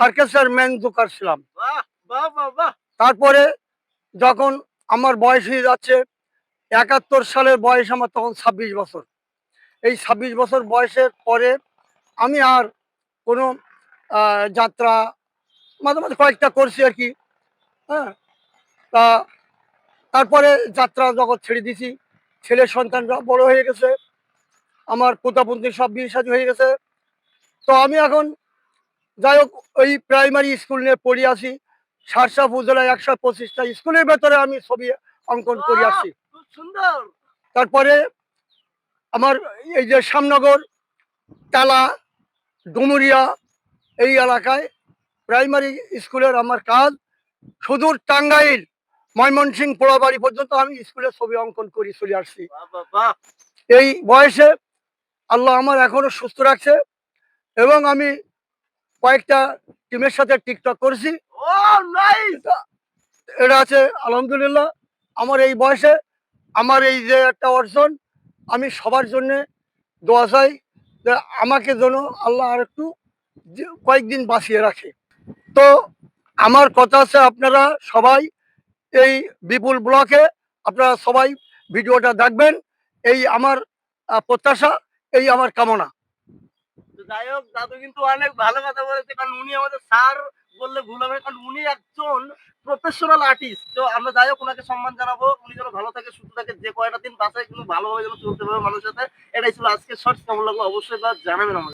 সার্কাসের man Joker ছিলাম। বাহ! বাহ! বাহ! বাহ! তারপরে যখন আমার বয়স হয়ে যাচ্ছে ৭১ সালের বয়স আমার তখন ২৬ বছর। এই ২৬ বছর বয়সের পরে আমি আর কোনো যাত্রা মাঝে, মাঝে কয়েকটা করছি আরকি। হ্যাঁ? তা তারপরে যাত্রা জগৎ ছেড়ে দিছি। ছেলের সন্তানরা বড় হয়ে গেছে। আমার পোতা-পুতির সব বিয়ে-শাদী হয়ে গেছে। তো আমি এখন যাই হোক ওই প্রাইমারি স্কুল নিয়ে পড়ে আছি। শার্শা উপজেলায় ১২৫ টা স্কুলের ভেতরে আমি ছবি অঙ্কন করে বাহ! আসছি। খুব সুন্দর। তারপরে আমার এই যে শ্যামনগর, টালা, ডুমুরিয়া এই এলাকায় প্রাইমারি স্কুলের আমার কাজ। সুদূর টাঙ্গাইল, ময়মনসিংহ, পোড়াবাড়ি পর্যন্ত আমি স্কুলের ছবি অঙ্কন করে চলে আসছি। বাহ! বাহ! বাহ! এই বয়সে আল্লাহ আমার এখনো সুস্থ রাখছে এবং আমি কয়েকটা টিমের সাথে টিকটক করেছি। ওহ নাইস! এটা এটা আছে আলহামদুলিল্লাহ। আমার এই বয়সে আমার এই যে একটা অর্জন, আমি সবার জন্যে দোয়া চাই যে আমাকে যেন আল্লাহ আরেকটু কয়েকদিন বাঁচিয়ে রাখে। তো আমার কথা আছে আপনারা সবাই এই বিপুল ব্লকে আপনারা সবাই ভিডিওটা দেখবেন। এই আমার প্রত্যাশা, এই আমার কামনা। তো যাই হোক দাদু কিন্তু অনেক ভালো কথা বলেছে কারণ উনি আমাদের স্যার বললে ভুল হবে কারণ উনি একজন প্রফেশনাল আর্টিস্ট। তো আমরা যাই হোক ওনাকে সম্মান জানাবো। উনি যেন ভালো থাকে, সুস্থ থাকে, যে কয়টা দিন বাঁচায় কিন্তু ভালোভাবে যেন চলতে পারে মানুষের সাথে। এটাই ছিল আজকের শর্টস। কেমন লাগলো অবশ্যই জানাবেন আমাকে।